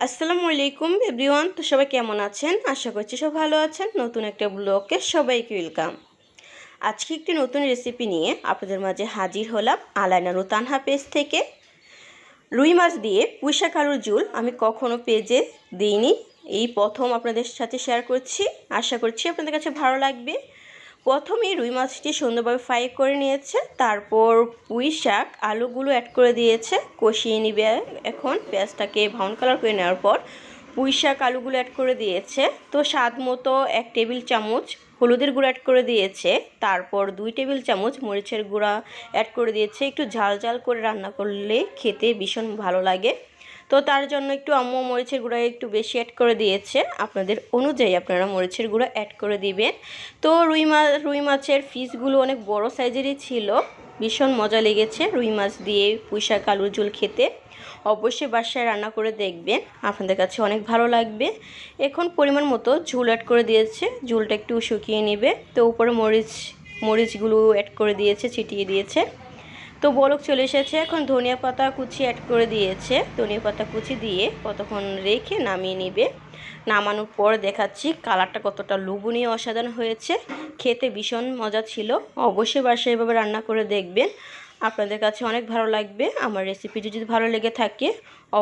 আসসালামু আলাইকুম এভরিওয়ান। তো সবাই কেমন আছেন? আশা করছি সব ভালো আছেন। নতুন একটা ব্লগে সবাইকে ওয়েলকাম। আজকে একটি নতুন রেসিপি নিয়ে আপনাদের মাঝে হাজির হলাম আলাইনা নূর তানহা পেজ থেকে। রুই মাছ দিয়ে পুঁইশাক আলুর ঝোল আমি কখনো পেজে দিইনি, এই প্রথম আপনাদের সাথে শেয়ার করছি। আশা করছি আপনাদের কাছে ভালো লাগবে। প্রথমেই রুই মাছটি সুন্দরভাবে ফ্রাই করে নিয়েছে, তারপর পুঁই শাক আলুগুলো অ্যাড করে দিয়েছে, কষিয়ে নিবে। এখন পেঁয়াজটাকে ব্রাউন কালার করে নেওয়ার পর পুঁই শাক আলুগুলো অ্যাড করে দিয়েছে। তো স্বাদ মতো 1 টেবিল চামচ হলুদের গুঁড়া অ্যাড করে দিয়েছে, তারপর 2 টেবিল চামচ মরিচের গুঁড়া অ্যাড করে দিয়েছে। একটু ঝাল ঝাল করে রান্না করলে খেতে ভীষণ ভালো লাগে, তো তার জন্য একটু আম্মু মরিচের গুঁড়া একটু বেশি অ্যাড করে দিয়েছে। আপনাদের অনুযায়ী আপনারা মরিচের গুঁড়া অ্যাড করে দিবেন। তো রুই মাছের পিসগুলো অনেক বড় সাইজেরই ছিল, ভীষণ মজা লেগেছে রুই মাছ দিয়ে পুঁইশাক আলুর ঝোল খেতে। অবশ্যই বাসায় রান্না করে দেখবেন, আপনাদের কাছে অনেক ভালো লাগবে। এখন পরিমাণ মতো ঝোল অ্যাড করে দিয়েছে, ঝোলটা একটু শুকিয়ে নেবে। তো উপরে মরিচগুলো অ্যাড করে দিয়েছে, ছিটিয়ে দিয়েছে। তো বলক চলে এসেছে। এখন ধনিয়া পাতা কুচি অ্যাড করে দিয়েছে, ধনিয়া পাতা কুচি দিয়ে কতক্ষণ রেখে নামিয়ে নেবে। নামানোর পর দেখাচ্ছি কালারটা কতটা লোভনীয় অসাধারণ হয়েছে, খেতে ভীষণ মজা ছিল। অবশ্যই বাসায় এভাবে রান্না করে দেখবেন, আপনাদের কাছে অনেক ভালো লাগবে। আমার রেসিপিটি যদি ভালো লেগে থাকে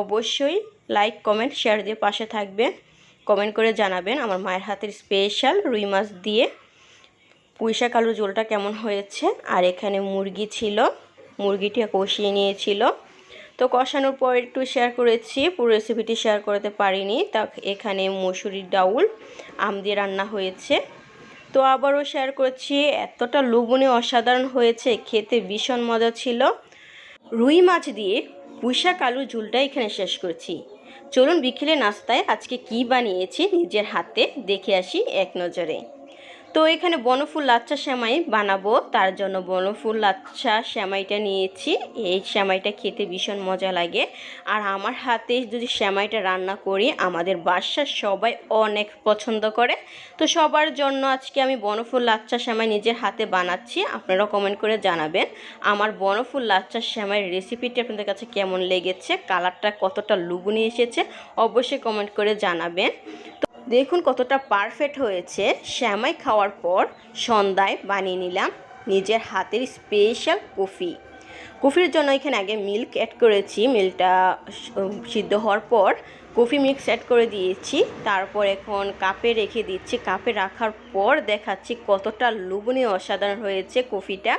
অবশ্যই লাইক কমেন্ট শেয়ার দিয়ে পাশে থাকবেন। কমেন্ট করে জানাবেন আমার মায়ের হাতের স্পেশাল রুই মাছ দিয়ে পুঁইশাক আলু ঝোলটা কেমন হয়েছে। আর এখানে মুরগি ছিল, মুরগিটা কষিয়ে নিয়েছিল। তো কষানোর পর একটু শেয়ার করেছি, পুরো রেসিপিটি শেয়ার করতে পারিনি। তা এখানে মসুরির ডাউল আম দিয়ে রান্না হয়েছে। তো আবারও শেয়ার করছি, এতটা লোভনীয় অসাধারণ হয়েছে, খেতে ভীষণ মজা ছিল। রুই মাছ দিয়ে পুঁইশাক আলুর ঝোলটা এখানে শেষ করছি। চলুন বিকেলে নাস্তায় আজকে কি বানিয়েছি নিজের হাতে দেখে আসি এক নজরে। তো এখানে বনফুল লাচ্ছা সেমাই বানাবো, তার জন্য বনফুল লাচ্ছা সেমাইটা নিয়েছি। এই সেমাইটা খেতে ভীষণ মজা লাগে, আর আমার হাতে যদি সেমাইটা রান্না করি আমাদের বাসার সবাই অনেক পছন্দ করে। তো সবার জন্য আজকে আমি বনফুল লাচ্ছা সেমাই নিজের হাতে বানাচ্ছি। আপনারা কমেন্ট করে জানাবেন আমার বনফুল লাচ্ছা সেমাইয়ের রেসিপিটি আপনাদের কাছে কেমন লেগেছে, কালারটা কতটা লোভনীয় এসেছে অবশ্যই কমেন্ট করে জানাবেন। দেখুন কতটা পারফেক্ট হয়েছে। সেমাই খাওয়ার পর সন্ধ্যায় বানিয়ে নিলাম নিজের হাতের স্পেশাল কফির জন্য এখানে আগে মিল্ক অ্যাড করেছি, মিল্কটা সিদ্ধ হওয়ার পর কফি মিক্স অ্যাড করে দিয়েছি। তারপর এখন কাপে রেখে দিচ্ছি। কাপে রাখার পর দেখাচ্ছি কতটা লোভনীয় অসাধারণ হয়েছে কফিটা,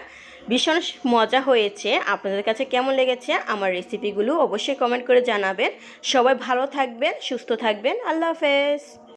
ভীষণ মজা হয়েছে। আপনাদের কাছে কেমন লেগেছে আমার রেসিপিগুলো অবশ্যই কমেন্ট করে জানাবেন। সবাই ভালো থাকবেন, সুস্থ থাকবেন। আল্লাহ হাফেজ।